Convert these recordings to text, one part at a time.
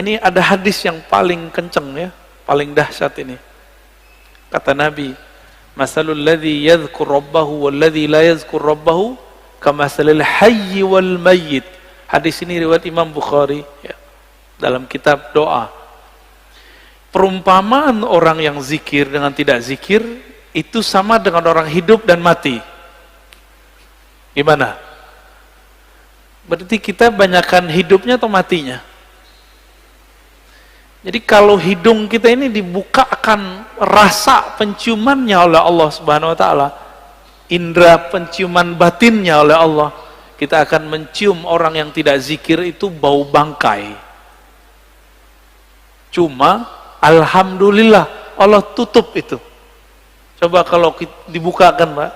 Ini ada hadis yang paling kenceng ya, paling dahsyat ini. Kata Nabi, masalul ladzi yadhkur rabbahu wal ladzi la yadhkur rabbahu kamasalil hayyi wal mayyit. Hadis ini riwayat Imam Bukhari ya, dalam kitab doa. Perumpamaan orang yang zikir dengan tidak zikir itu sama dengan orang hidup dan mati. Gimana? Berarti kita banyakkan hidupnya atau matinya? Jadi kalau hidung kita ini dibuka akan rasa penciumannya oleh Allah Subhanahu wa taala, indera penciuman batinnya oleh Allah, kita akan mencium orang yang tidak zikir itu bau bangkai. Cuma alhamdulillah Allah tutup itu. Coba kalau dibukakan, Pak,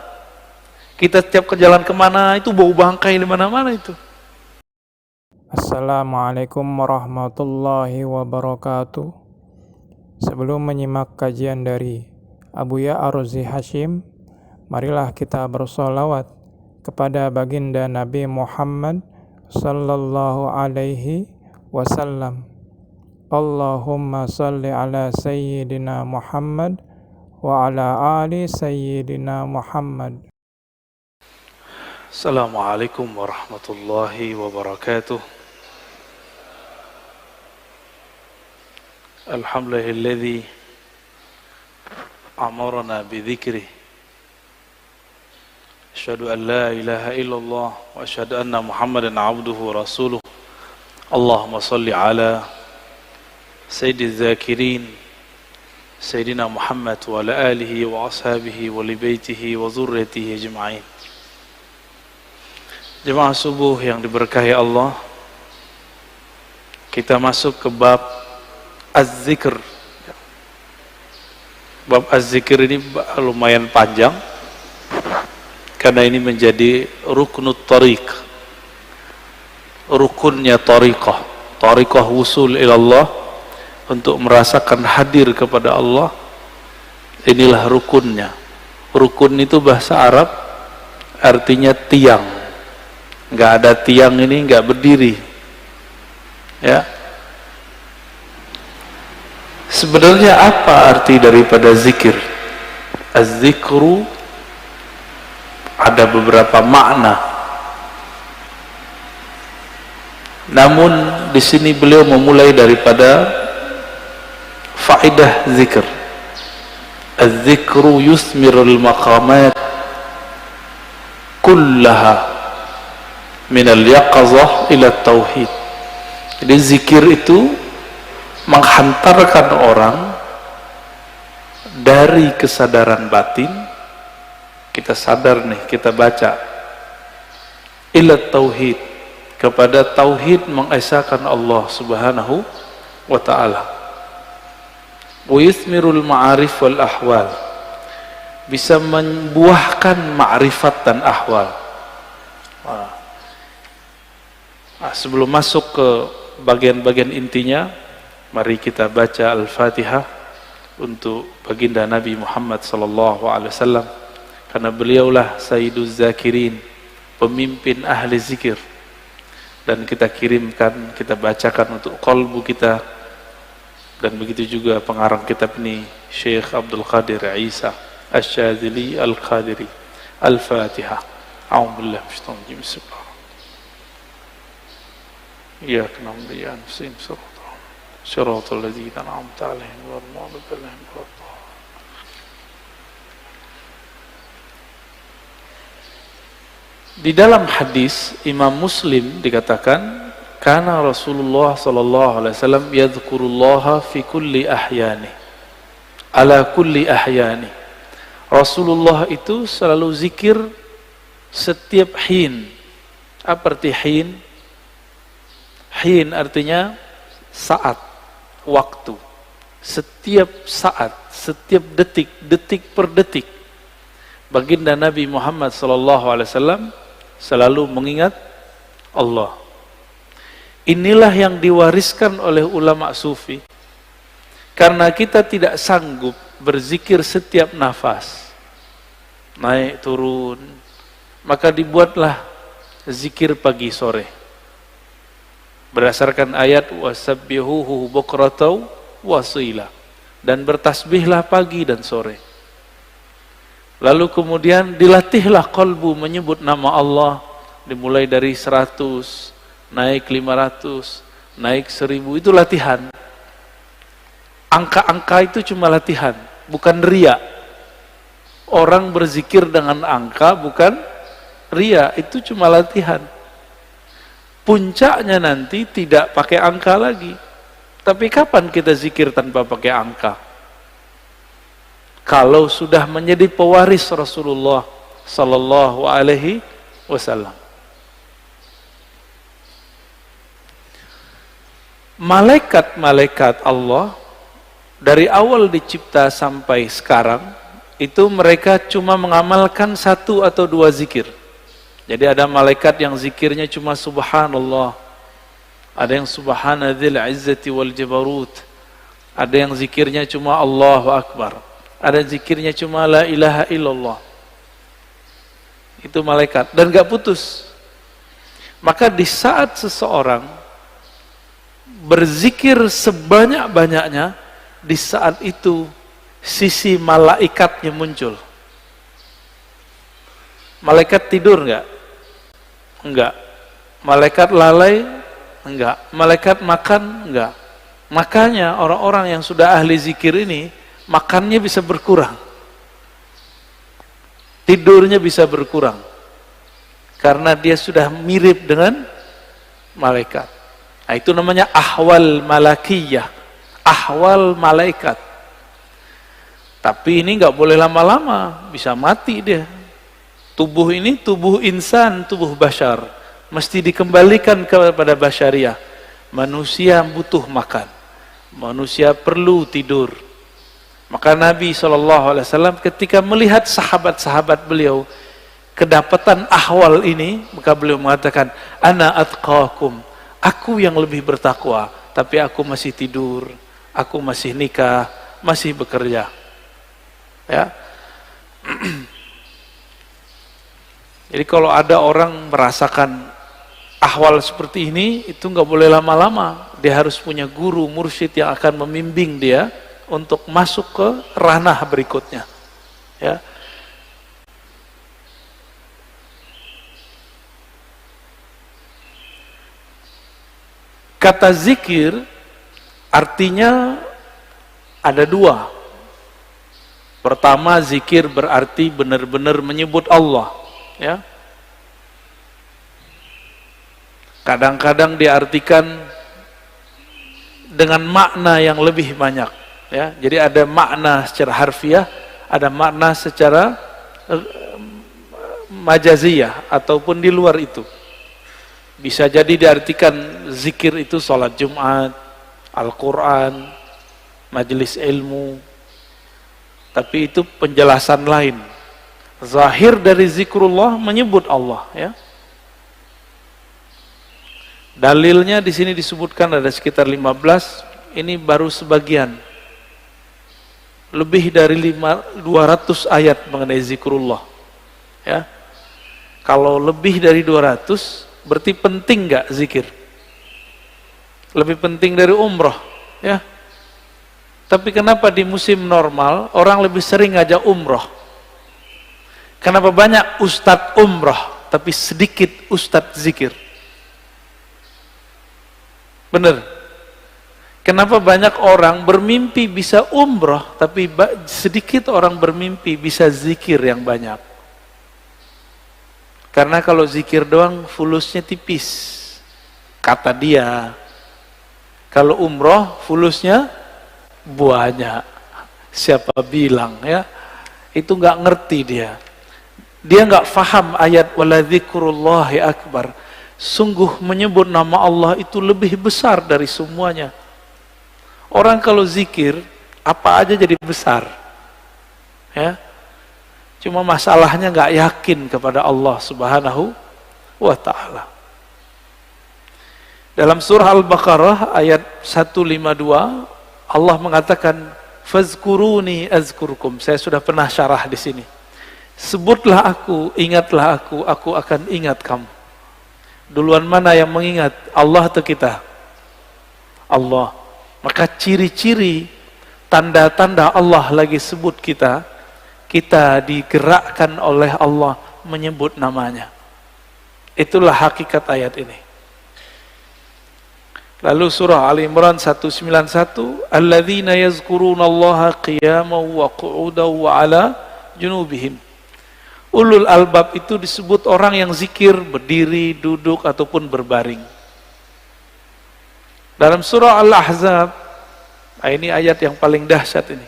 kita setiap ke jalan kemana itu bau bangkai di mana-mana itu. Assalamualaikum warahmatullahi wabarakatuh. Sebelum menyimak kajian dari Abuya Ar-Razi Hashim, marilah kita bersolawat kepada baginda Nabi Muhammad sallallahu alaihi wasallam. Allahumma salli ala sayyidina Muhammad wa ala ali sayyidina Muhammad. Assalamualaikum warahmatullahi wabarakatuh. Alhamdulillahilladzi amarna bidzikrih. Asyhadu an la ilaha illallah wa asyhadu anna Muhammadan abduhu wa rasuluh. Allahumma salli ala sayyidiz zakirin sayyidina Muhammad wa ala alihi wa ashabihi wa li baitihi wa dzurriyyatihi ajma'in. Jemaah subuh yang diberkahi Allah, kita masuk ke bab Az-Zikr. Bab Az-Zikr ini lumayan panjang karena ini menjadi ruknut tariq, rukunnya tariqah, tariqah wusul ilallah, untuk merasakan hadir kepada Allah. Inilah rukunnya. Rukun itu bahasa Arab artinya tiang. Nggak ada tiang ini nggak berdiri ya. Sebenarnya apa arti daripada zikir? Az-zikru ada beberapa makna. Namun di sini beliau memulai daripada faedah zikir. Az-zikru yusmirul maqamat kullaha minal yaqazah ila tauhid. Jadi zikir itu menghantarkan orang dari kesadaran batin, kita sadar nih, kita baca, ila tauhid, kepada tauhid, mengesahkan Allah Subhanahu wa ta'ala. Wa yusmirul ma'arif wal ahwal, bisa membuahkan ma'rifat dan ahwal. Sebelum masuk ke bagian-bagian intinya, mari kita baca Al-Fatihah untuk baginda Nabi Muhammad sallallahu alaihi wasallam, karena beliaulah Sayyiduz Zakirin, pemimpin ahli zikir, dan kita kirimkan, kita bacakan untuk qalbu kita, dan begitu juga pengarang kitab ini Syekh Abdul Qadir Isa Asy-Syadzili Al-Qadiri. Al-Fatihah. A'udzubillahi minasyaitonir rajim. Bismillah. Ya na'budu wa iyyaka nasta'in. Shiratal ladzina an'amta 'alaihim ghairil maghdubi 'alaihim waladdallin. Di dalam hadis Imam Muslim dikatakan, kana Rasulullah sallallahu alaihi wasallam yadhkurullaha fi kulli ahyani, ala kulli ahyani. Rasulullah itu selalu zikir setiap hin. Apa arti hin? Hin artinya saat, waktu. Setiap saat, setiap detik, detik per detik, baginda Nabi Muhammad SAW selalu mengingat Allah. Inilah yang diwariskan oleh ulama sufi. Karena kita tidak sanggup berzikir setiap nafas, naik turun, maka dibuatlah zikir pagi sore. berdasarkan ayat wasabbihuhu bukratan wasila, dan bertasbihlah pagi dan sore. Lalu kemudian dilatihlah qalbu menyebut nama Allah, dimulai dari 100, naik 500, naik 1000, itu latihan. Angka-angka itu cuma latihan, bukan ria. Orang berzikir dengan angka bukan ria, itu cuma latihan. Puncaknya nanti tidak pakai angka lagi. Tapi kapan kita zikir tanpa pakai angka? Kalau sudah menjadi pewaris Rasulullah sallallahu alaihi wasallam. Malaikat-malaikat Allah dari awal dicipta sampai sekarang itu mereka cuma mengamalkan 1 atau 2 zikir. Jadi ada malaikat yang zikirnya cuma subhanallah, ada yang subhanadzil izzati wal jabarut, ada yang zikirnya cuma Allahu akbar, ada yang zikirnya cuma la ilaha illallah. Itu malaikat dan gak putus. Maka di saat seseorang berzikir sebanyak-banyaknya, di saat itu sisi malaikatnya muncul. Malaikat tidur enggak? Enggak. Malaikat lalai? Enggak. Malaikat makan? Enggak. Makanya orang-orang yang sudah ahli zikir ini makannya bisa berkurang, tidurnya bisa berkurang, karena dia sudah mirip dengan malaikat. Nah, itu namanya ahwal malakiyah, ahwal malaikat. Tapi ini nggak boleh lama-lama, bisa mati dia. Tubuh ini tubuh insan, tubuh bashar, mesti dikembalikan kepada basyariah. Manusia butuh makan, manusia perlu tidur. Maka Nabi SAW ketika melihat sahabat-sahabat beliau kedapatan ahwal ini, maka beliau mengatakan, ana atqakum, aku yang lebih bertakwa, tapi aku masih tidur, aku masih nikah, masih bekerja. Ya. Jadi kalau ada orang merasakan ahwal seperti ini, itu nggak boleh lama-lama. Dia harus punya guru, mursyid yang akan membimbing dia untuk masuk ke ranah berikutnya. Ya. Kata zikir artinya ada 2. Pertama, zikir berarti benar-benar menyebut Allah, ya. Kadang-kadang diartikan dengan makna yang lebih banyak, ya. Jadi ada makna secara harfiah, ada makna secara majaziyah ataupun di luar itu. Bisa jadi diartikan zikir itu sholat Jumat, Al-Quran, majelis ilmu, tapi itu penjelasan lain. Zahir dari zikrullah menyebut Allah, ya. Dalilnya di sini disebutkan ada sekitar 15, ini baru sebagian. Lebih dari 200 ayat mengenai zikrullah, ya. Kalau lebih dari 200 berarti penting nggak zikir? Lebih penting dari umroh, ya. Tapi kenapa di musim normal orang lebih sering ngajak umroh? Kenapa banyak ustadz umroh tapi sedikit ustadz zikir? Bener. Kenapa banyak orang bermimpi bisa umroh tapi sedikit orang bermimpi bisa zikir yang banyak? Karena kalau zikir doang fulusnya tipis, kata dia. Kalau umroh fulusnya banyak. Siapa bilang, ya? Itu nggak ngerti dia. Dia nggak faham ayat wala dzikrullahi akbar. Sungguh menyebut nama Allah itu lebih besar dari semuanya. Orang kalau zikir apa aja jadi besar, ya. Cuma masalahnya nggak yakin kepada Allah Subhanahu wa ta'ala. Dalam surah Al-Baqarah ayat 152 Allah mengatakan fazkuruni azkurkum. Saya sudah pernah syarah di sini. Sebutlah aku, ingatlah aku akan ingat kamu. Duluan mana yang mengingat? Allah atau kita? Allah. Maka ciri-ciri, tanda-tanda Allah lagi sebut kita, kita digerakkan oleh Allah menyebut namanya. Itulah hakikat ayat ini. Lalu surah Ali Imran 191, alladzina yazkurunallaha qiyaman wa qu'udan wa 'ala junubihim. Ulul albab itu disebut orang yang zikir berdiri, duduk ataupun berbaring. Dalam surah Al-Ahzab, ini ayat yang paling dahsyat ini.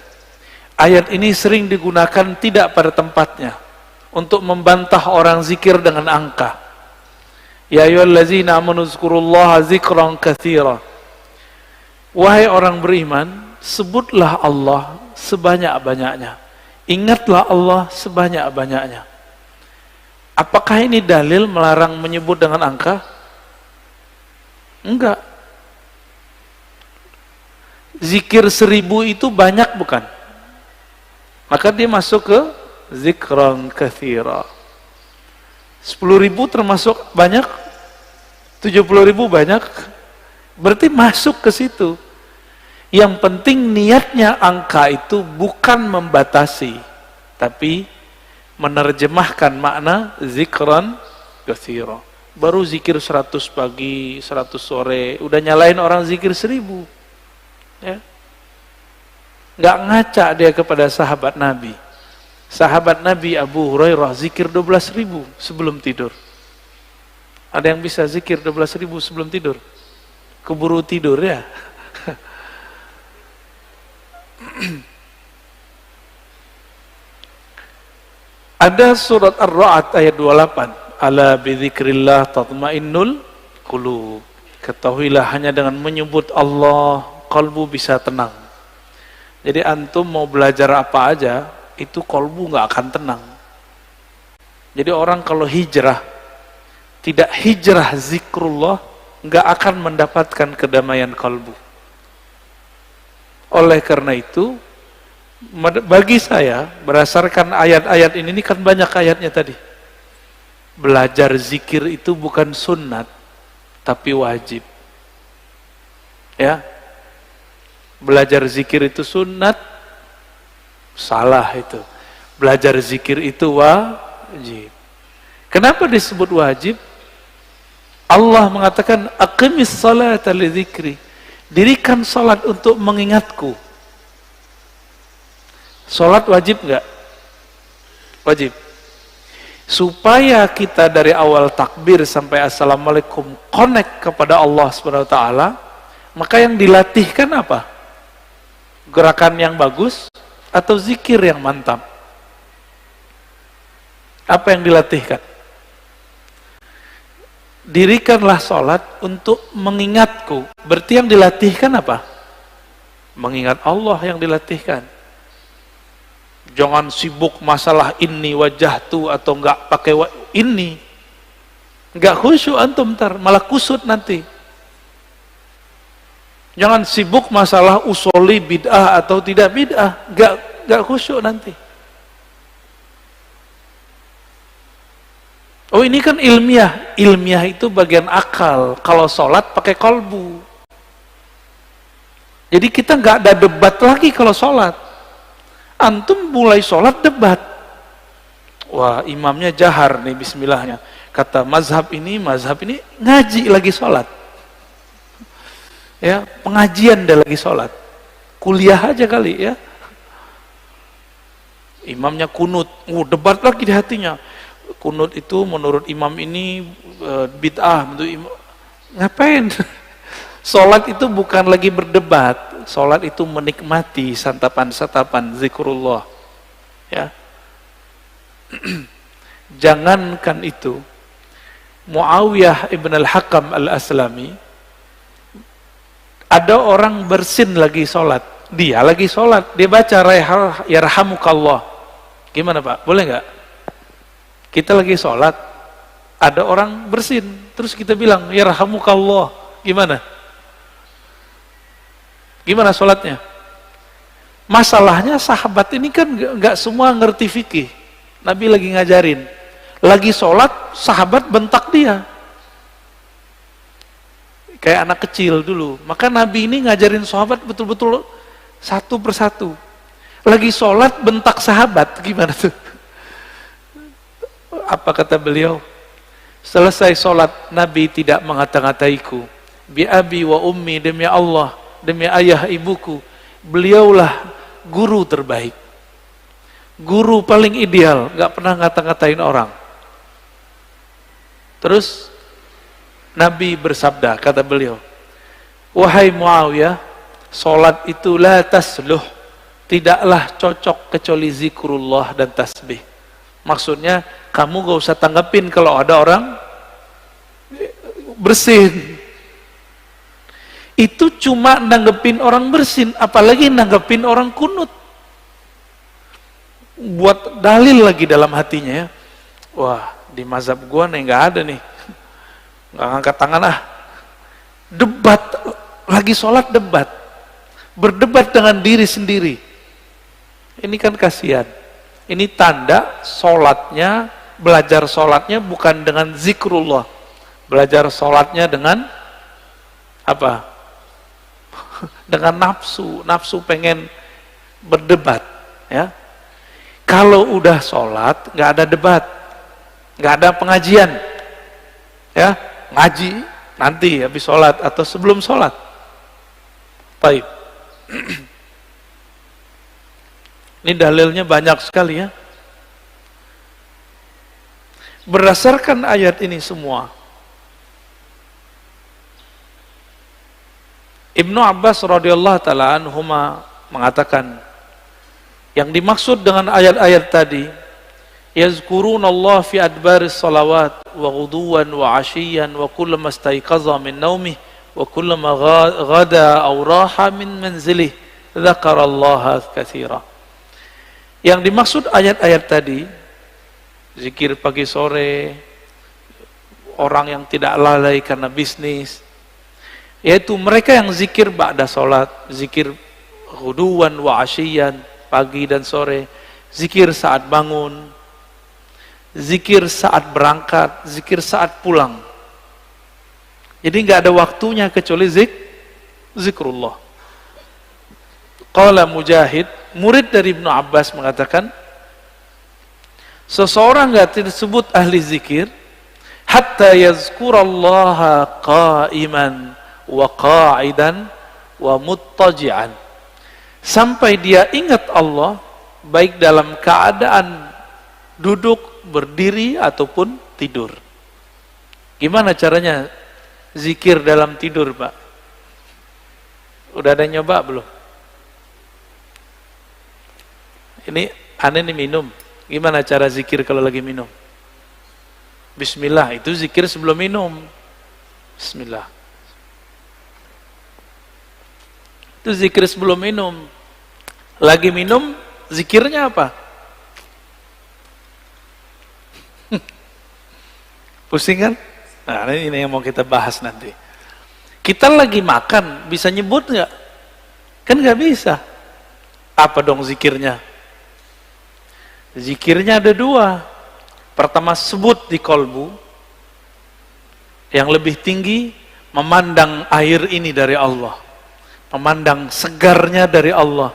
Ayat ini sering digunakan tidak pada tempatnya untuk membantah orang zikir dengan angka. Ya ayyuhallazina amanu dzkurullaha dzikran katsira. Wahai orang beriman, sebutlah Allah sebanyak-banyaknya. Ingatlah Allah sebanyak-banyaknya. Apakah ini dalil melarang menyebut dengan angka? Enggak. Zikir 1000 itu banyak bukan? Maka dia masuk ke zikran katsira. 10.000 termasuk banyak? 70.000 banyak? Berarti masuk ke situ. Yang penting niatnya angka itu bukan membatasi, tapi menerjemahkan makna zikran katsira. Baru zikir 100 pagi, 100 sore, udah nyalain orang zikir 1000. Ya. Nggak ngaca dia kepada sahabat Nabi. Sahabat Nabi Abu Hurairah zikir 12.000 sebelum tidur. Ada yang bisa zikir 12.000 sebelum tidur? Keburu tidur ya. Ada surat Ar-Ra'd ayat 28. Ala bidzikrillah tatmainnul qulub. Ketahuilah hanya dengan menyebut Allah kalbu bisa tenang. Jadi antum mau belajar apa aja, itu kalbu nggak akan tenang. Jadi orang kalau hijrah, tidak hijrah zikrullah, nggak akan mendapatkan kedamaian kalbu. Oleh karena itu, bagi saya, berdasarkan ayat-ayat ini kan banyak ayatnya tadi. Belajar zikir itu bukan sunnat, tapi wajib. Ya, belajar zikir itu sunnat, salah itu. Belajar zikir itu wajib. Kenapa disebut wajib? Allah mengatakan, aqimis salata li dzikri. Dirikan salat untuk mengingatku. Salat wajib enggak? Wajib. Supaya kita dari awal takbir sampai assalamualaikum connect kepada Allah Subhanahu wa taala, maka yang dilatihkan apa? Gerakan yang bagus atau zikir yang mantap? Apa yang dilatihkan? Dirikanlah salat untuk mengingatku. Berarti yang dilatihkan apa? Mengingat Allah yang dilatihkan. Jangan sibuk masalah ini wajahtu atau enggak pakai ini. Enggak khusyuk antum ntar, malah kusut nanti. Jangan sibuk masalah usoli bid'ah atau tidak bid'ah, enggak khusyuk nanti. Oh ini kan ilmiah. Ilmiah itu bagian akal. Kalau sholat pakai kolbu. Jadi kita nggak ada debat lagi kalau sholat. Antum mulai sholat debat. Wah imamnya jahar nih bismillahnya. Kata mazhab ini ngaji lagi sholat. Ya pengajian dia lagi sholat. Kuliah aja kali ya. Imamnya kunut. Debat lagi di hatinya. Kunut itu menurut imam ini bid'ah. Ngapain? Salat itu bukan lagi berdebat. Salat itu menikmati santapan-santapan zikrullah. Ya. Jangankan itu, Muawiyah ibn al-Hakam al-Aslami, ada orang bersin lagi salat. Dia lagi salat, dia baca yarhamukallah. Gimana Pak? Boleh nggak? Kita lagi sholat, ada orang bersin, terus kita bilang, yarhamukallah, gimana? Gimana sholatnya? Masalahnya sahabat ini kan nggak semua ngerti fikih. Nabi lagi ngajarin, lagi sholat, sahabat bentak dia. kayak anak kecil dulu. Maka Nabi ini ngajarin sahabat betul-betul satu persatu. Lagi sholat bentak sahabat, gimana tuh? Apa kata beliau? Selesai sholat, Nabi tidak mengata-ngataiku. Bi abi wa ummi, demi Allah, demi ayah ibuku, beliaulah guru terbaik. Guru paling ideal, gak pernah ngata-ngatain orang. Terus Nabi bersabda, kata beliau, wahai Muawiyah, sholat itu la tasluh, tidaklah cocok kecuali zikrullah dan tasbih. Maksudnya kamu gak usah tanggapin kalau ada orang bersin. Itu cuma nanggepin orang bersin, apalagi nanggepin orang kunut. Buat dalil lagi dalam hatinya ya. Wah, di mazhab gua nih nggak ada nih, nggak ngangkat tangan ah. Debat, lagi sholat debat, berdebat dengan diri sendiri. Ini kan kasihan. Ini tanda sholatnya, belajar sholatnya bukan dengan zikrullah, belajar sholatnya dengan apa? Dengan nafsu pengen berdebat, ya. Kalau udah sholat, nggak ada debat, nggak ada pengajian, ya, ngaji nanti habis sholat atau sebelum sholat. Baik. Ini dalilnya banyak sekali ya. Berdasarkan ayat ini semua, Ibnu Abbas radhiyallahu taala anhuma mengatakan, yang dimaksud dengan ayat-ayat tadi, yazkurunallah fi adbaris salawat wa ghuduwan wa ashiyan wa kullama istayqaza min naumih wa kullama ghada aw raha min manzilih dzakarallaha katsira. Yang dimaksud ayat-ayat tadi, zikir pagi sore, orang yang tidak lalai karena bisnis, yaitu mereka yang zikir ba'da salat, zikir ghuduwan wa ashiyan, pagi dan sore, zikir saat bangun, zikir saat berangkat, zikir saat pulang. Jadi nggak ada waktunya kecuali zikrullah. Qala Mujahid, murid dari Ibnu Abbas mengatakan, seseorang nggak disebut ahli zikir hatta yazkurallaha qa'iman wa qa'idan wa muttaji'an, sampai dia ingat Allah baik dalam keadaan duduk, berdiri ataupun tidur. Gimana caranya zikir dalam tidur, Pak? Udah ada yang nyoba belum? Ini aneh nih minum. Gimana cara zikir kalau lagi minum? Bismillah, itu zikir sebelum minum. Bismillah. Itu zikir sebelum minum. Lagi minum, zikirnya apa? Pusing kan? Nah, ini yang mau kita bahas nanti. Kita lagi makan, bisa nyebut nggak? Kan nggak bisa. Apa dong zikirnya? Zikirnya ada dua. Pertama, sebut di kolbu. Yang lebih tinggi, memandang air ini dari Allah. Memandang segarnya dari Allah.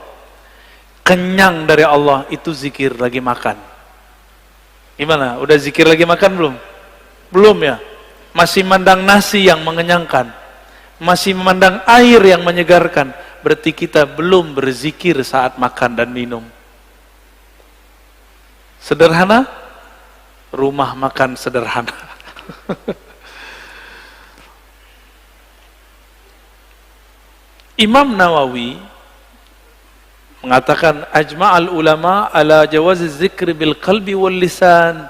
Kenyang dari Allah, itu zikir lagi makan. Gimana? Udah zikir lagi makan belum? Belum ya? Masih memandang nasi yang mengenyangkan, masih memandang air yang menyegarkan, berarti kita belum berzikir saat makan dan minum. Sederhana? Rumah makan sederhana. Imam Nawawi mengatakan, ajma'al ulama ala jawazi zikri bil qalbi wal lisan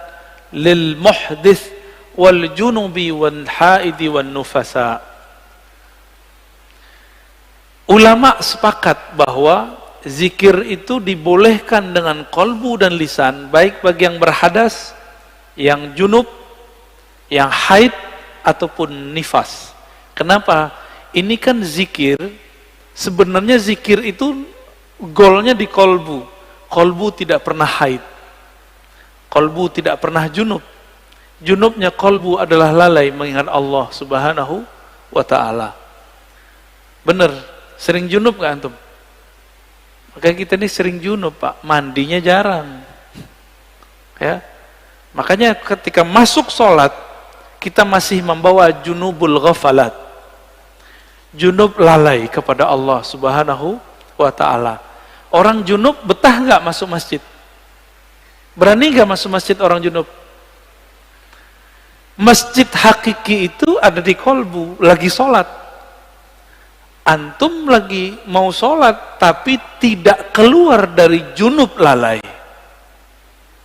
lil muhdith wal junubi wal haidi wal nufasa. Ulama sepakat bahwa zikir itu dibolehkan dengan kolbu dan lisan, baik bagi yang berhadas, yang junub, yang haid ataupun nifas. Kenapa? Ini kan zikir, sebenarnya zikir itu golnya di kolbu. Kolbu tidak pernah haid, kolbu tidak pernah junub. Junubnya kolbu adalah lalai mengingat Allah subhanahu wa ta'ala. Bener, sering junub gak antum? Makanya kita ini sering junub Pak, mandinya jarang. Ya, makanya ketika masuk sholat, kita masih membawa junubul ghafalat, junub lalai kepada Allah subhanahu wa ta'ala. Orang junub betah gak masuk masjid? Berani gak masuk masjid orang junub? Masjid hakiki itu ada di kolbu, lagi sholat. Antum lagi mau sholat, tapi tidak keluar dari junub lalai.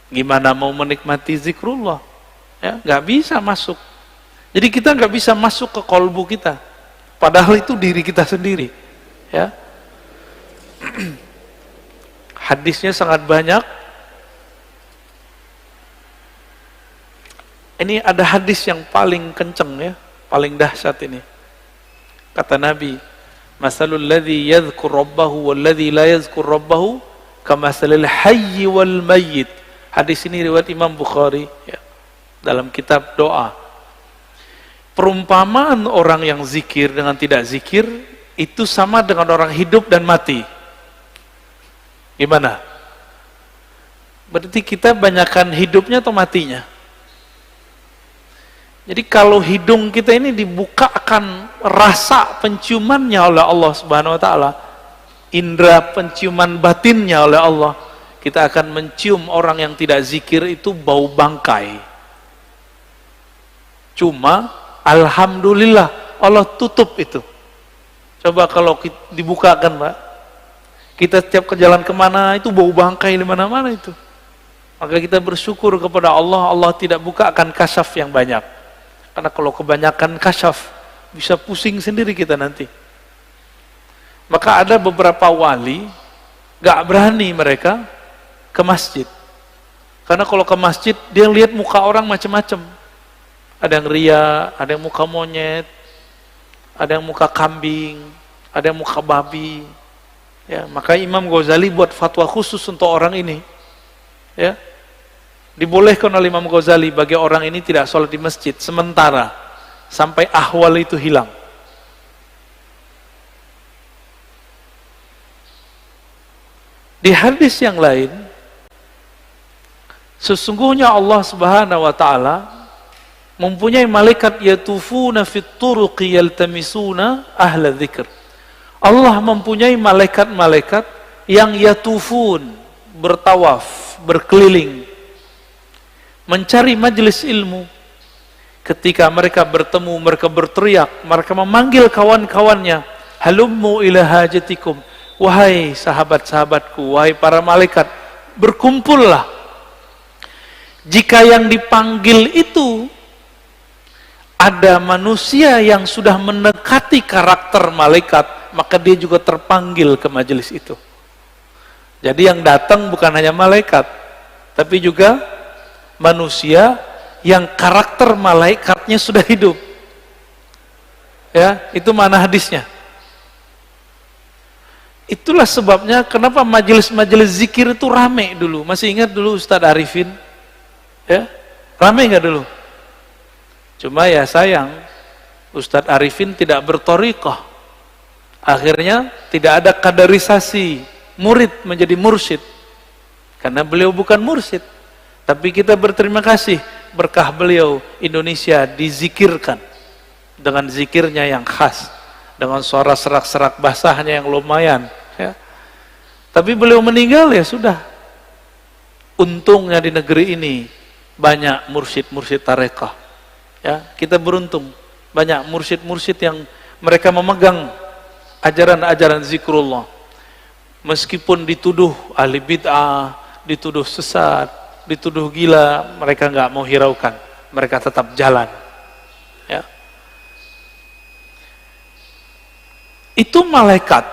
Gimana mau menikmati zikrullah? Ya, nggak bisa masuk. Jadi kita nggak bisa masuk ke kolbu kita. Padahal itu diri kita sendiri. Ya. Hadisnya sangat banyak. Ini ada hadis yang paling kenceng ya, paling dahsyat ini. Kata Nabi, "Masalul ladzi yadhkur rabbahu wal ladzi la yadhkur rabbahu kamasalil hayyi wal mayyit." Hadis ini riwayat Imam Bukhari ya, dalam kitab doa. Perumpamaan orang yang zikir dengan tidak zikir itu sama dengan orang hidup dan mati. Gimana? Berarti kita banyakkan hidupnya atau matinya? Jadi kalau hidung kita ini dibukakan rasa penciumannya oleh Allah Subhanahu wa taala, indera penciuman batinnya oleh Allah, kita akan mencium orang yang tidak zikir itu bau bangkai. Cuma alhamdulillah Allah tutup itu. Coba kalau dibukakan, Pak. Kita setiap ke jalan kemana itu bau bangkai di mana-mana itu. Maka kita bersyukur kepada Allah, Allah tidak bukakan kasyaf yang banyak. Karena kalau kebanyakan kasyaf, bisa pusing sendiri kita nanti. Maka ada beberapa wali, gak berani mereka ke masjid. Karena kalau ke masjid, dia lihat muka orang macam-macam. Ada yang ria, ada yang muka monyet, ada yang muka kambing, ada yang muka babi. Ya, maka Imam Ghazali buat fatwa khusus untuk orang ini. Ya, dibolehkan oleh Imam Ghazali bagi orang ini tidak sholat di masjid sementara sampai ahwal itu hilang. Di hadis yang lain, sesungguhnya Allah Subhanahu wa taala mempunyai malaikat yatufuna fit turuqi yaltamisuna ahla dzikr. Allah mempunyai malaikat-malaikat yang yatufun, bertawaf, berkeliling, mencari majelis ilmu. Ketika mereka bertemu, mereka berteriak, mereka memanggil kawan-kawannya, halummu ila hajatikum, wahai sahabat-sahabatku, wahai para malaikat, berkumpullah. Jika yang dipanggil itu ada manusia yang sudah mendekati karakter malaikat, maka dia juga terpanggil ke majelis itu. Jadi yang datang bukan hanya malaikat, tapi juga manusia yang karakter malaikatnya sudah hidup. Ya, itu mana hadisnya. Itulah sebabnya kenapa majelis-majelis zikir itu rame dulu. Masih ingat dulu Ustadz Arifin? Ya, rame nggak dulu? Cuma ya sayang, Ustadz Arifin tidak berthariqah. Akhirnya tidak ada kaderisasi murid menjadi mursyid. Karena beliau bukan mursyid. Tapi kita berterima kasih berkah beliau Indonesia dizikirkan dengan zikirnya yang khas, dengan suara serak-serak basahnya yang lumayan. Ya. Tapi beliau meninggal ya sudah. Untungnya di negeri ini banyak mursyid-mursyid tarekah. Ya, kita beruntung banyak mursyid-mursyid yang mereka memegang ajaran-ajaran zikrullah. Meskipun dituduh ahli bid'ah, dituduh sesat, dituduh gila, mereka nggak mau hiraukan, mereka tetap jalan. Ya. Itu malaikat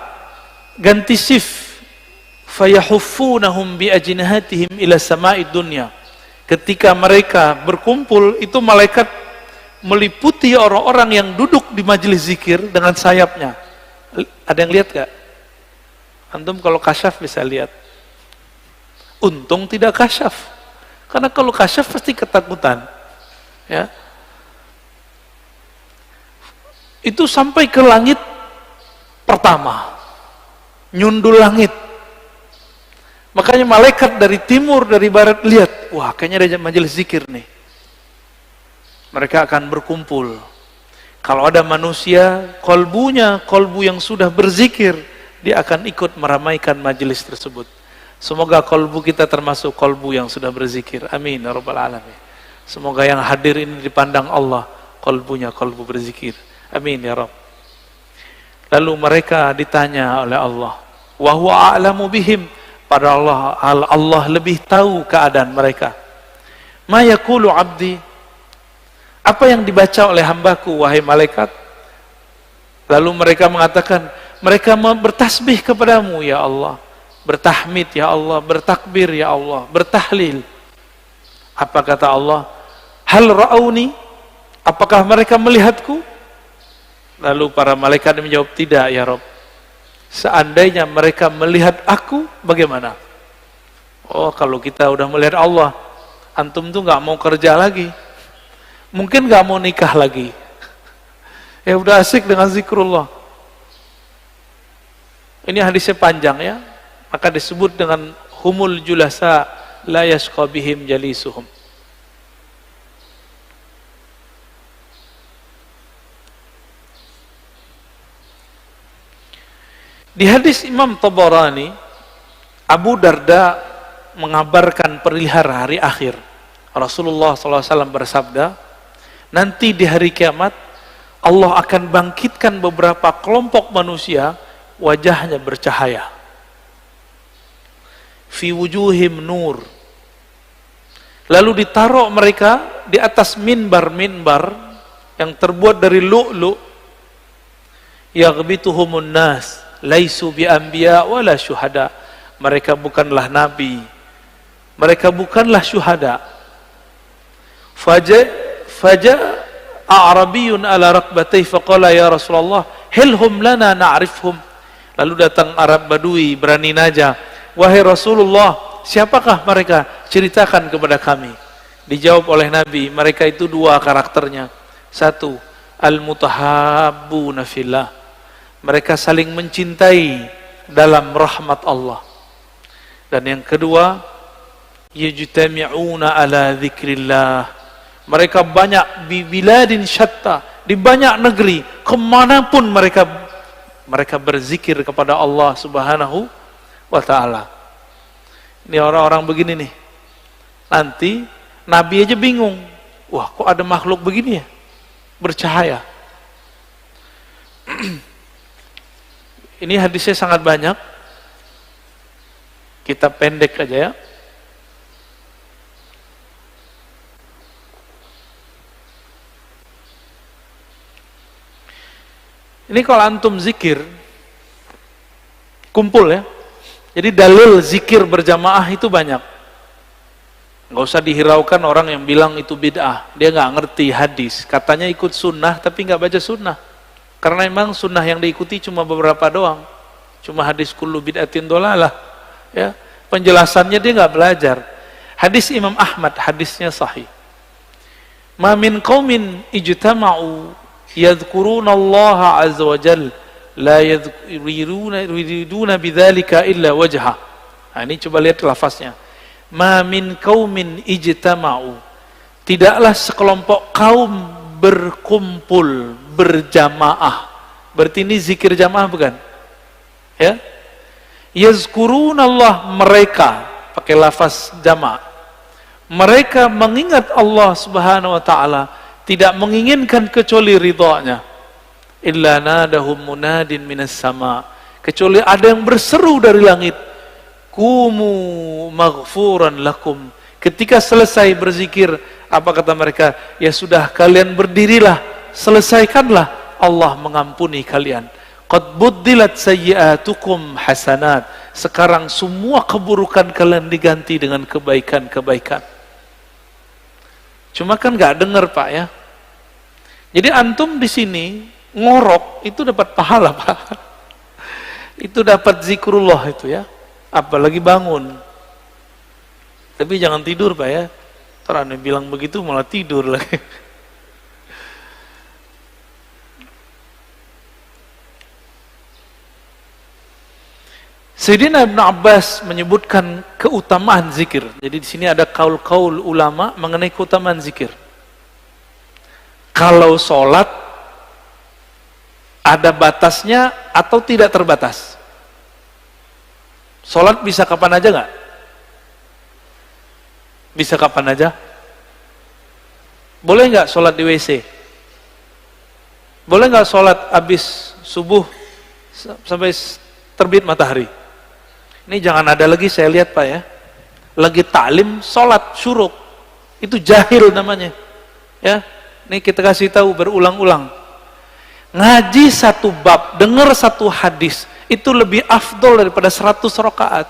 ganti shift, fayahuffunahum bi ajnihatihim ila sama'id dunya. Ketika mereka berkumpul, itu malaikat meliputi orang-orang yang duduk di majelis zikir dengan sayapnya. Ada yang lihat gak? Antum kalau kasyaf bisa lihat. Untung tidak kasyaf. Karena kalau kasyaf pasti ketakutan. Ya. itu sampai ke langit pertama, nyundul langit. Makanya malaikat dari timur, dari barat lihat, wah kayaknya ada majelis zikir nih. Mereka akan berkumpul. Kalau ada manusia, kolbu yang sudah berzikir, dia akan ikut meramaikan majelis tersebut. Semoga kolbu kita termasuk kolbu yang sudah berzikir. Amin ya rabbal alamin. Semoga yang hadir ini dipandang Allah, kolbunya kolbu berzikir. Amin ya Rabb. Lalu mereka ditanya oleh Allah, wa huwa a'lamu bihim, pada Allah lebih tahu keadaan mereka. Ma yaqulu 'abdi, apa yang dibaca oleh hambaku wahai malaikat? Lalu mereka mengatakan, mereka bertasbih kepadamu ya Allah, bertahmid ya Allah, bertakbir ya Allah, bertahlil. Apa kata Allah? Hal ra'auni, apakah mereka melihatku? Lalu para malaikat menjawab, tidak ya Rabb. Seandainya mereka melihat aku, bagaimana? Oh, kalau kita udah melihat Allah, antum tuh nggak mau kerja lagi, mungkin nggak mau nikah lagi. Ya udah asik dengan zikrullah. Ini hadisnya panjang ya, maka disebut dengan humul julasa la yashqa bihim jalisuhum. Di hadis Imam Tabarani, Abu Darda mengabarkan perihal hari akhir. Rasulullah SAW bersabda, nanti di hari kiamat Allah akan bangkitkan beberapa kelompok manusia, wajahnya bercahaya. Fi wujuhim nur. Lalu ditaruh mereka di atas minbar-minbar yang terbuat dari lu'lu'. Yaghbituhumun nas, laisu bi anbiya wala syuhada. Mereka bukanlah nabi, mereka bukanlah syuhada. Faja a'rabiyun ala rakbatayhi faqala ya Rasulullah hilhum lana na'rifhum. Lalu datang Arab Badui berani najah, wahai Rasulullah, siapakah mereka? Ceritakan kepada kami. Dijawab oleh Nabi, mereka itu dua karakternya. Satu, al-mutahabbuna fillah, mereka saling mencintai dalam rahmat Allah. Dan yang kedua, yajtami'una ala dzikrillah, mereka banyak di biladin syatta, di banyak negeri, kemanapun mereka berzikir kepada Allah Subhanahu wa ta'ala. Ini orang-orang begini nih, nanti Nabi aja bingung, wah kok ada makhluk begini ya, bercahaya. Ini hadisnya sangat banyak, kita pendek aja ya. Ini kalau antum zikir, kumpul ya. Jadi dalil zikir berjamaah itu banyak. Nggak usah dihiraukan orang yang bilang itu bid'ah. Dia nggak ngerti hadis. Katanya ikut sunnah tapi nggak baca sunnah. Karena memang sunnah yang diikuti cuma beberapa doang. Cuma hadis kullu bid'atin dolalah. Ya, penjelasannya dia nggak belajar. Hadis Imam Ahmad, hadisnya sahih. Ma min qaumin ijtama'u yadhkuruna Allah azza wa jalla la yuriduna bidzalika illa wajha. Nah, ini coba lihat lafaznya. Ma min qaumin ijtama'u, tidaklah sekelompok kaum berkumpul berjamaah. Berarti ini zikir jamaah bukan? Ya. Yazkuruna Allah, mereka pakai lafaz jamaah. Mereka mengingat Allah Subhanahu wa taala, tidak menginginkan kecuali ridhanya. Illa nadahum munadin minas sama, kecuali ada yang berseru dari langit, kumu maghfuran lakum. Ketika selesai berzikir, apa kata mereka? Ya sudah, kalian berdirilah, selesaikanlah, Allah mengampuni kalian. Qad buddilat sayyi'atukum hasanat, sekarang semua keburukan kalian diganti dengan kebaikan-kebaikan. Cuma kan nggak dengar Pak ya. Jadi antum di sini ngorok itu dapat pahala Pak. Itu dapat zikrullah itu ya. Apalagi bangun. Tapi jangan tidur Pak ya. Ntar aneh bilang begitu malah tidur lagi. Sayyidina Ibnu Abbas menyebutkan keutamaan zikir. Jadi di sini ada kaul-kaul ulama mengenai keutamaan zikir. Kalau sholat ada batasnya atau tidak terbatas? Sholat bisa kapan aja nggak? Bisa kapan aja? Boleh nggak sholat di WC? Boleh nggak sholat habis subuh sampai terbit matahari? Ini jangan ada lagi, saya lihat Pak ya, lagi taklim sholat syuruk, itu jahil namanya. Ya, ini kita kasih tahu berulang-ulang. Ngaji satu bab, dengar satu hadis, itu lebih afdol daripada 100 rakaat.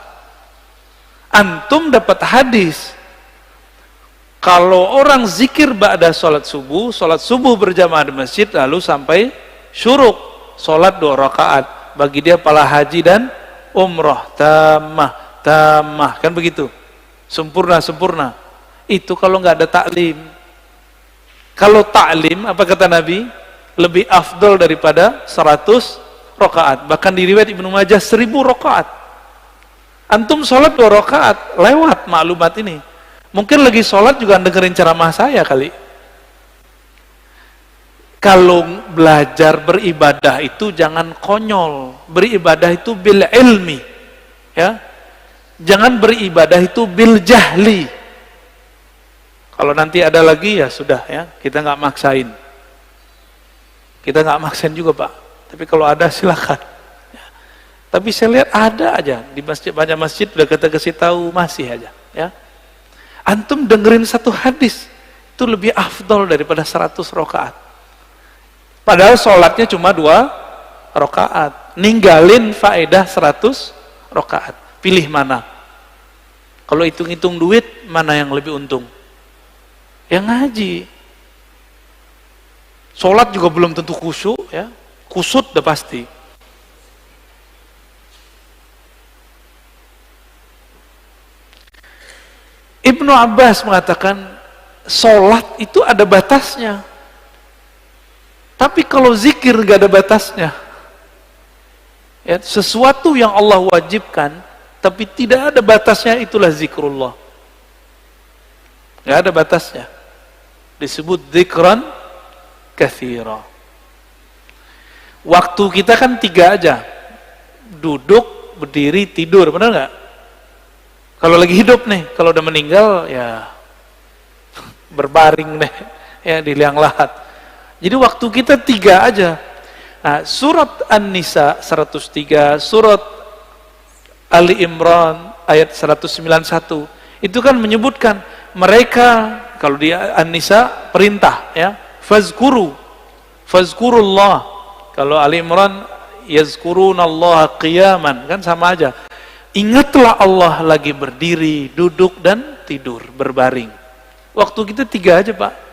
Antum dapat hadis, kalau orang zikir ba'da sholat subuh berjamaah di masjid, lalu sampai syuruk, sholat 2 rakaat, bagi dia pahala haji dan umrah tamah, kan begitu, sempurna. Itu kalau nggak ada taklim. Kalau taklim, apa kata Nabi? Lebih afdol daripada 100 rakaat. Bahkan di riwayat Ibnu Majah 1000 rakaat. Antum sholat 2 rakaat, lewat maklumat ini. Mungkin lagi sholat juga dengerin ceramah saya kali. Kalau belajar beribadah itu jangan konyol. Beribadah itu bil ilmi, ya. Jangan beribadah itu bil jahli. Kalau nanti ada lagi ya sudah ya, kita nggak maksain. Kita nggak maksain juga Pak. Tapi kalau ada silakan. Ya. Tapi saya lihat ada aja di masjid, banyak masjid udah kita kasih tahu masih aja. Ya. Antum dengerin satu hadis itu lebih afdol daripada 100 rakaat. Padahal sholatnya cuma 2 rakaat, ninggalin faedah 100 rakaat. Pilih mana? Kalau hitung-hitung duit, mana yang lebih untung? Yang ngaji. Sholat juga belum tentu khusyuk, ya. Kusut udah pasti. Ibnu Abbas mengatakan, sholat itu ada batasnya. Tapi kalau zikir gak ada batasnya, ya, sesuatu yang Allah wajibkan tapi tidak ada batasnya, itulah zikrullah. Gak ada batasnya, disebut zikran katsira. Waktu kita kan 3 aja, duduk, berdiri, tidur, benar gak? Kalau lagi hidup nih, kalau udah meninggal ya berbaring deh ya di liang lahat. Jadi waktu kita 3 aja. Nah, surat An-Nisa 103, surat Ali Imran ayat 191, itu kan menyebutkan mereka, kalau di An-Nisa perintah ya, fazkurullah. Kalau Ali Imran yazkurunallaha qiyaman, kan sama aja. Ingatlah Allah lagi berdiri, duduk dan tidur, berbaring. Waktu kita 3 aja Pak.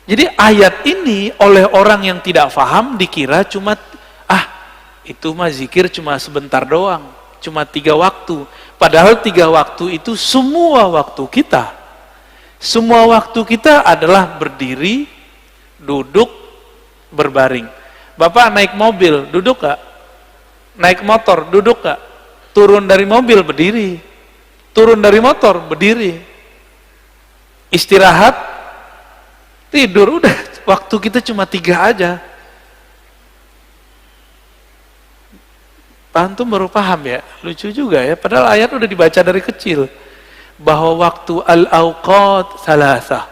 Jadi ayat ini oleh orang yang tidak paham dikira cuma itu mah zikir cuma sebentar doang, cuma 3 waktu. Padahal 3 waktu itu semua waktu kita. Semua waktu kita adalah berdiri, duduk, berbaring. Bapak naik mobil, duduk gak? Naik motor, duduk gak? Turun dari mobil, berdiri. Turun dari motor, berdiri. Istirahat, tidur, udah. Waktu kita cuma 3 aja. Antum baru paham ya? Lucu juga ya, padahal ayat udah dibaca dari kecil bahwa waktu al-awqat salasah,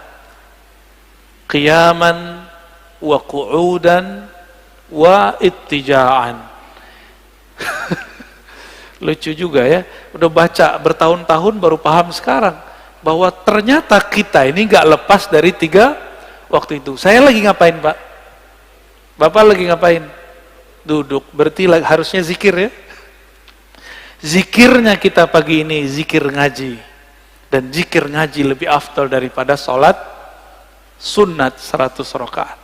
qiyaman wa qu'udan wa ittija'an. Lucu juga ya, udah baca bertahun-tahun baru paham sekarang bahwa ternyata kita ini gak lepas dari 3 waktu itu. Saya lagi ngapain Pak? Bapak lagi ngapain? Duduk, berarti harusnya zikir ya. Zikirnya kita pagi ini zikir ngaji, dan zikir ngaji lebih afdal daripada sholat sunat 100 rakaat.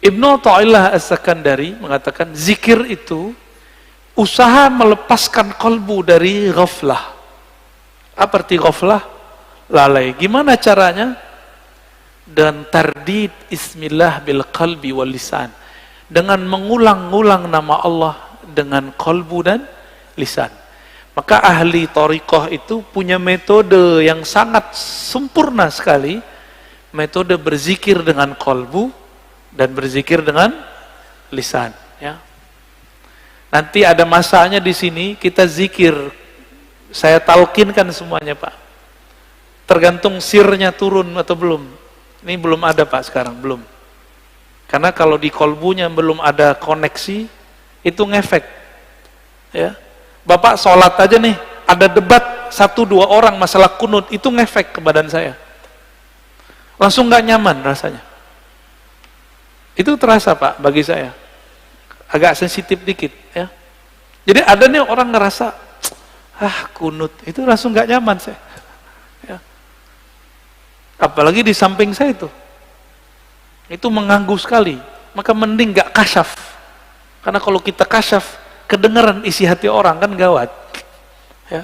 Ibnu Athaillah As-Sakandari mengatakan zikir itu usaha melepaskan kalbu dari ghaflah. Apa arti ghaflah? Lalai. Gimana caranya? dan tardid ismillah bil qalbi wal lisan, dengan mengulang-ulang nama Allah dengan kalbu dan lisan. Maka ahli thariqah itu punya metode yang sangat sempurna sekali, metode berzikir dengan kalbu dan berzikir dengan lisan, ya. Nanti ada masanya di sini kita zikir, saya talkinkan semuanya, Pak. Tergantung sirnya turun atau belum. Ini belum ada, Pak, sekarang belum. Karena kalau di kolbunya belum ada koneksi, itu ngefek. Ya. Bapak sholat aja nih, ada debat 1-2 orang masalah kunut, itu ngefek ke badan saya. Langsung nggak nyaman rasanya. Itu terasa, Pak, bagi saya. Agak sensitif dikit, ya. Jadi ada nih orang ngerasa, kunut, itu langsung nggak nyaman saya. Ya. Apalagi di samping saya itu mengganggu sekali. Maka mending nggak kasyaf. Karena kalau kita kasyaf, kedengaran isi hati orang, kan gawat. Ya.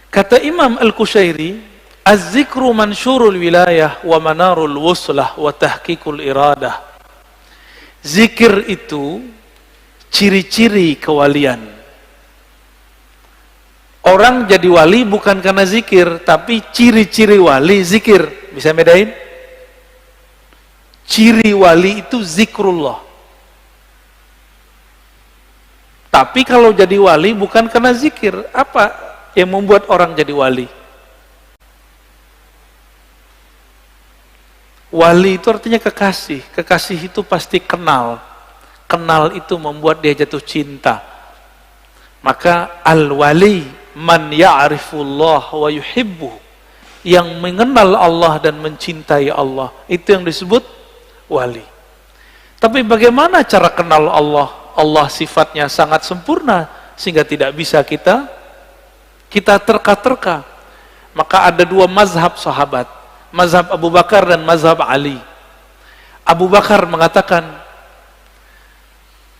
Kata Imam Al-Qushairi, az-zikru mansyurul wilayah wa manarul wuslah wa tahqiqul iradah. Zikir itu ciri-ciri kewalian. Orang jadi wali bukan karena zikir, tapi ciri-ciri wali zikir. Bisa bedain? Ciri wali itu zikrullah. Tapi kalau jadi wali bukan karena zikir, apa yang membuat orang jadi wali? Wali itu artinya kekasih. Kekasih itu pasti kenal. Kenal itu membuat dia jatuh cinta. Maka al-wali man ya'rifullah wa yuhibbu, yang mengenal Allah dan mencintai Allah, itu yang disebut wali. Tapi bagaimana cara kenal Allah? Allah sifatnya sangat sempurna sehingga tidak bisa kita terka-terka. Maka ada 2 mazhab sahabat, mazhab Abu Bakar dan mazhab Ali. Abu Bakar mengatakan,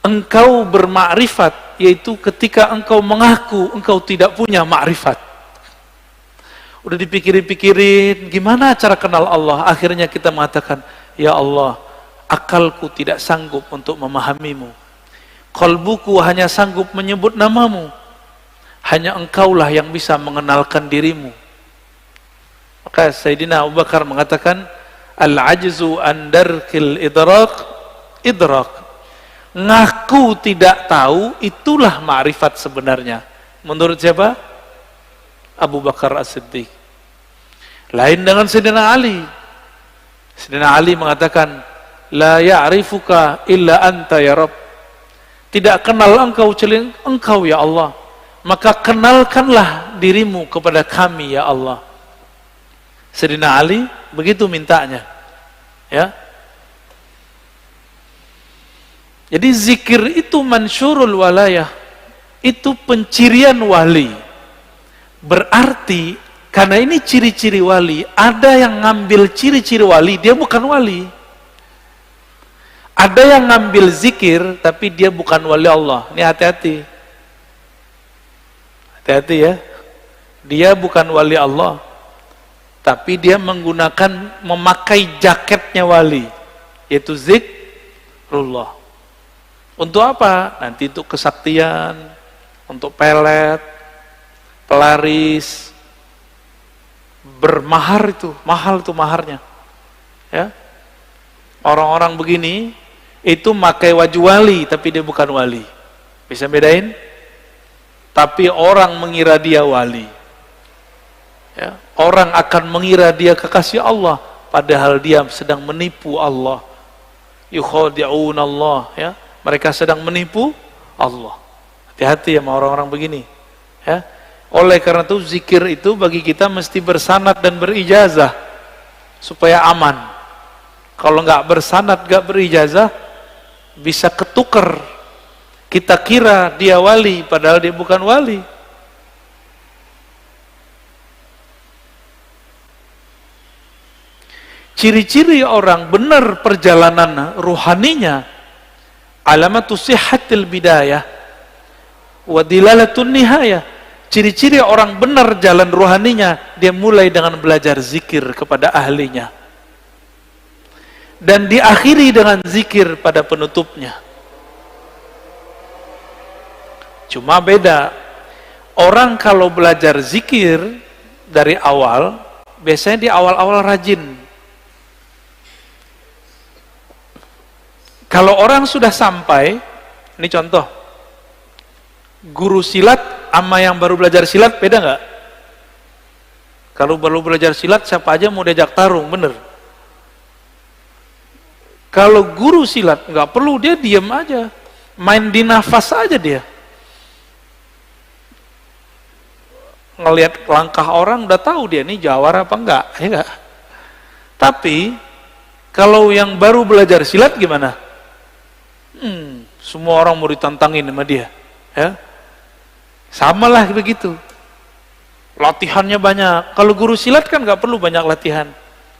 engkau bermakrifat yaitu ketika engkau mengaku engkau tidak punya makrifat. Udah dipikirin-pikirin gimana cara kenal Allah, akhirnya kita mengatakan, ya Allah, akalku tidak sanggup untuk memahamimu, kalbuku hanya sanggup menyebut namamu, hanya engkaulah yang bisa mengenalkan dirimu. Maka Sayyidina Abu Bakar mengatakan, al-ajzu an darkil idrak. Ngaku tidak tahu, itulah ma'rifat sebenarnya. Menurut siapa? Abu Bakar As-Siddiq. Lain dengan Sayyidina Ali. Sayyidina Ali mengatakan, la ya'rifuka illa anta ya Rabb. Tidak kenal engkau kecuali engkau ya Allah. Maka kenalkanlah dirimu kepada kami ya Allah. Sayyidina Ali begitu mintanya. Ya. Jadi zikir itu mansyurul walayah, itu pencirian wali. Berarti karena ini ciri-ciri wali, ada yang ngambil ciri-ciri wali, dia bukan wali. Ada yang ngambil zikir tapi dia bukan wali Allah. Ini hati-hati. Hati-hati ya. Dia bukan wali Allah, tapi dia memakai jaketnya wali, yaitu zikrullah. Untuk apa? Nanti untuk kesaktian, untuk pelet, pelaris, bermahar itu, mahal itu maharnya. Ya. Orang-orang begini itu pakai wajah wali tapi dia bukan wali. Bisa bedain? Tapi orang mengira dia wali. Ya. Orang akan mengira dia kekasih Allah, padahal dia sedang menipu Allah. Yukhadi'un Allah, ya. Mereka sedang menipu Allah. Hati-hati sama orang-orang begini. Ya. Oleh karena itu zikir itu bagi kita mesti bersanad dan berijazah supaya aman. Kalau nggak bersanad, nggak berijazah, bisa ketukar. Kita kira dia wali, padahal dia bukan wali. Ciri-ciri orang benar perjalanan ruhaninya, alamatu sihhatil bidayah wa dilalatun nihayah. Ciri-ciri orang benar jalan ruhaninya, dia mulai dengan belajar zikir kepada ahlinya. Dan diakhiri dengan zikir pada penutupnya. Cuma beda, orang kalau belajar zikir dari awal, biasanya di awal-awal rajin. Kalau orang sudah sampai, ini contoh, guru silat sama yang baru belajar silat beda nggak? Kalau baru belajar silat siapa aja mau diajak tarung, bener? Kalau guru silat nggak perlu, dia diam aja, main di nafas aja dia. Ngelihat langkah orang udah tahu dia ini jawara apa enggak, ya enggak? Tapi kalau yang baru belajar silat gimana? Semua orang mau ditantangin sama dia, ya. Samalah begitu. Latihannya banyak. Kalau guru silat kan nggak perlu banyak latihan,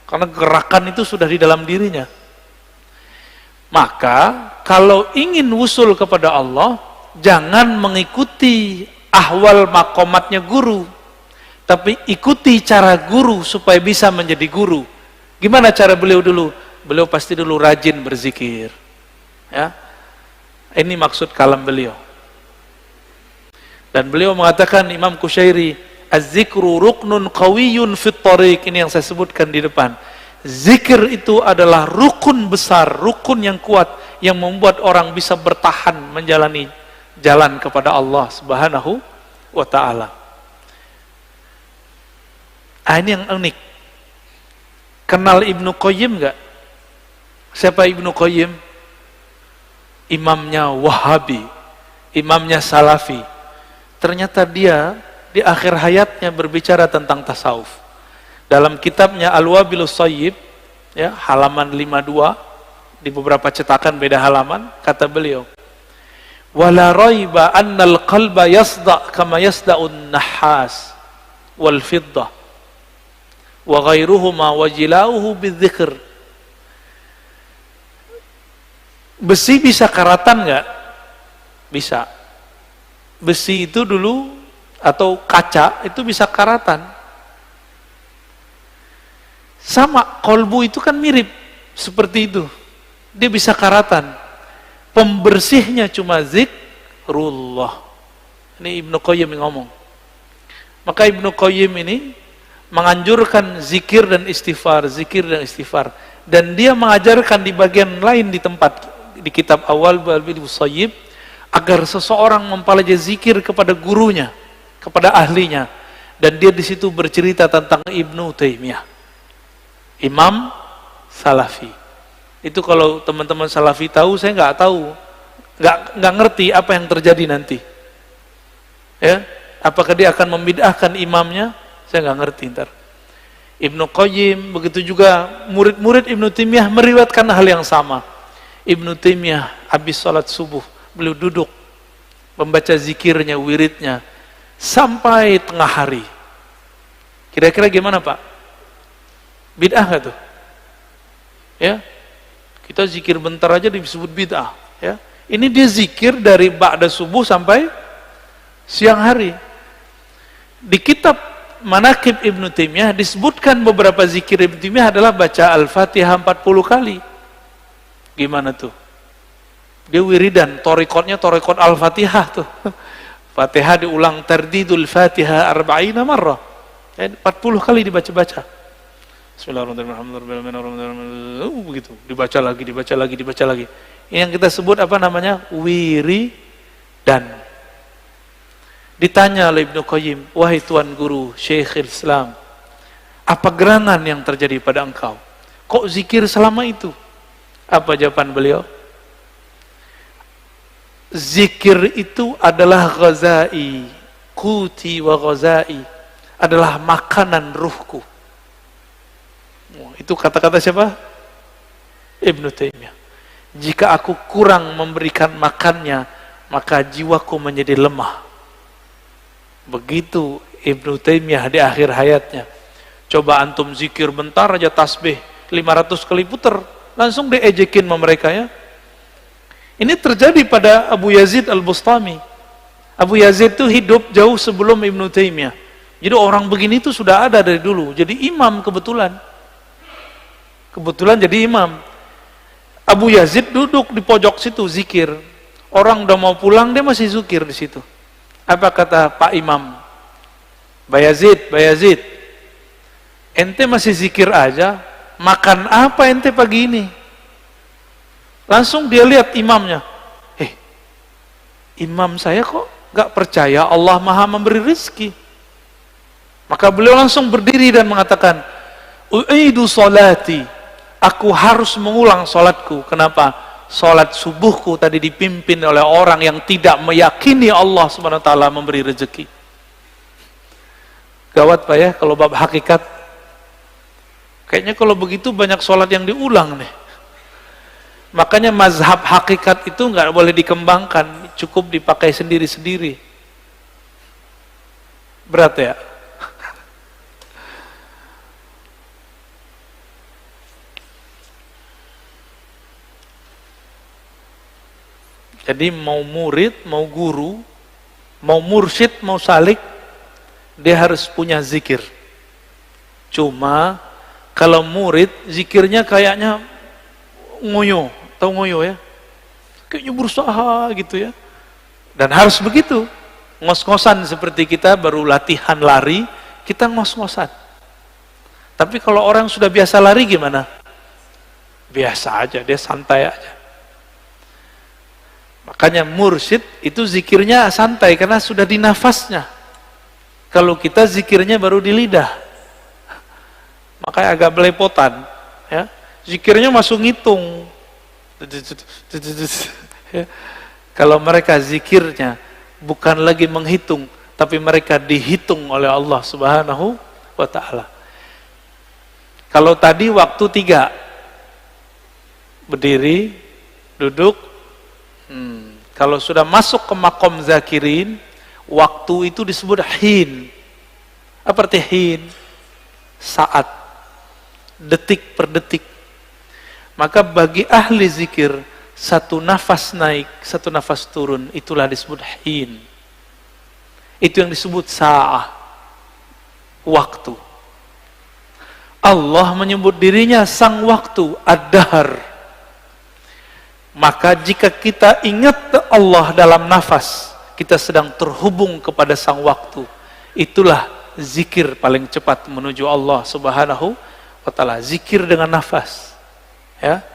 karena gerakan itu sudah di dalam dirinya. Maka kalau ingin wusul kepada Allah, jangan mengikuti ahwal makomatnya guru, tapi ikuti cara guru supaya bisa menjadi guru. Gimana cara beliau dulu? Beliau pasti dulu rajin berzikir, ya. Ini maksud kalam beliau. Dan beliau mengatakan, Imam Kusyairi, az-zikru ruknun qawiyyun fit thariq. Ini yang saya sebutkan di depan. Zikir itu adalah rukun besar, rukun yang kuat, yang membuat orang bisa bertahan menjalani jalan kepada Allah Subhanahu wa ta'ala. Ini yang unik. Kenal Ibnu Qayyim enggak? Siapa Ibnu Qayyim? Imamnya Wahabi, imamnya Salafi. Ternyata dia di akhir hayatnya berbicara tentang tasawuf. Dalam kitabnya Al-Wabilus Shayyib, ya, halaman 52, di beberapa cetakan beda halaman, kata beliau, wala raiba annal qalba yasda' kama yasda'un nahas wal fiddah wa ghairuhuma wa jilauhu bidzikr. Besi bisa karatan nggak? Bisa. Besi itu dulu, atau kaca itu bisa karatan. Sama, kolbu itu kan mirip seperti itu. Dia bisa karatan. Pembersihnya cuma zikrullah. Ini Ibnu Qayyim yang ngomong. Maka Ibnu Qayyim ini menganjurkan zikir dan istighfar, zikir dan istighfar. Dan dia mengajarkan di bagian lain di tempat, di kitab awal Al-Wabilus Shayyib, agar seseorang mempelajari zikir kepada gurunya, kepada ahlinya. Dan dia di situ bercerita tentang Ibnu Taimiyah, imam Salafi. Itu kalau teman-teman Salafi tahu, saya nggak tahu, nggak ngerti apa yang terjadi nanti. Ya, apakah dia akan membid'ahkan imamnya? Saya nggak ngerti ntar. Ibnu Qayyim, begitu juga murid-murid Ibnu Taimiyah meriwayatkan hal yang sama. Ibnu Taimiyah habis sholat subuh, beliau duduk membaca zikirnya, wiridnya sampai tengah hari. Kira-kira gimana Pak? Bid'ah nggak tuh? Ya, kita zikir bentar aja disebut bid'ah. Ya, ini dia zikir dari ba'da subuh sampai siang hari. Di kitab Manaqib Ibnu Taimiyah disebutkan beberapa zikir Ibnu Taimiyah adalah baca Al-Fatihah 40 kali. Gimana tuh? Dia wiridan, torikotnya torikot Al-Fatihah tuh. Fatihah diulang tardidul Fatihah 40 marrah. 40 kali dibaca-baca. Bismillahirrahmanirrahim. Begitu, dibaca lagi. Ini yang kita sebut apa namanya? Wiridan. Ditanya oleh Ibnu Qayyim, wahai Tuan Guru, Syekhul Islam, apa gerangan yang terjadi pada engkau? Kok zikir selama itu? Apa jawaban beliau? Zikir itu adalah ghazai, kuti wa ghazai, adalah makanan ruhku. Itu kata-kata siapa? Ibnu Taimiyah. Jika aku kurang memberikan makannya, maka jiwaku menjadi lemah. Begitu Ibnu Taimiyah di akhir hayatnya. Coba antum zikir bentar aja tasbih 500 kali puter, langsung diejekin sama mereka, ya. Ini terjadi pada Abu Yazid Al-Bustami. Abu Yazid itu hidup jauh sebelum Ibnu Taimiyah. Jadi orang begini itu sudah ada dari dulu. Jadi imam kebetulan. Kebetulan jadi imam. Abu Yazid duduk di pojok situ zikir. Orang udah mau pulang dia masih zikir di situ. Apa kata Pak Imam? Bayazid, Bayazid, ente masih zikir aja, makan apa ente pagi ini? Langsung dia lihat imamnya. Imam saya kok gak percaya Allah Maha memberi rezeki. Maka beliau langsung berdiri dan mengatakan, u'idu salati, aku harus mengulang salatku. Kenapa? Salat subuhku tadi dipimpin oleh orang yang tidak meyakini Allah Subhanahu wa taala memberi rezeki. Gawat Pak ya kalau bab hakikat. Kayaknya kalau begitu banyak sholat yang diulang nih. Makanya mazhab hakikat itu nggak boleh dikembangkan, cukup dipakai sendiri-sendiri. Berat ya? Jadi mau murid, mau guru, mau mursyid, mau salik, dia harus punya zikir. Cuma kalau murid zikirnya kayaknya ngoyo, tahu ngoyo ya? Kayaknya berusaha gitu ya. Dan harus begitu. Ngos-ngosan seperti kita baru latihan lari, kita ngos-ngosan. Tapi kalau orang sudah biasa lari gimana? Biasa aja, dia santai aja. Makanya mursyid itu zikirnya santai karena sudah di nafasnya. Kalau kita zikirnya baru di lidah, makanya agak belepotan. Ya. Zikirnya masuk ngitung. Ya. Kalau mereka zikirnya bukan lagi menghitung, tapi mereka dihitung oleh Allah Subhanahu wa Ta'ala. Kalau tadi waktu 3, berdiri, duduk. Kalau sudah masuk ke makom zakirin, waktu itu disebut hin. Apa arti hin? Saat, detik per detik. Maka bagi ahli zikir, satu nafas naik, satu nafas turun, itulah disebut hin. Itu yang disebut sa'ah, waktu. Allah menyebut dirinya sang waktu, ad-dahr. Maka jika kita ingat Allah dalam nafas, kita sedang terhubung kepada sang waktu. Itulah zikir paling cepat menuju Allah Subhanahu wa Ta'ala. Zikir dengan nafas. Ya.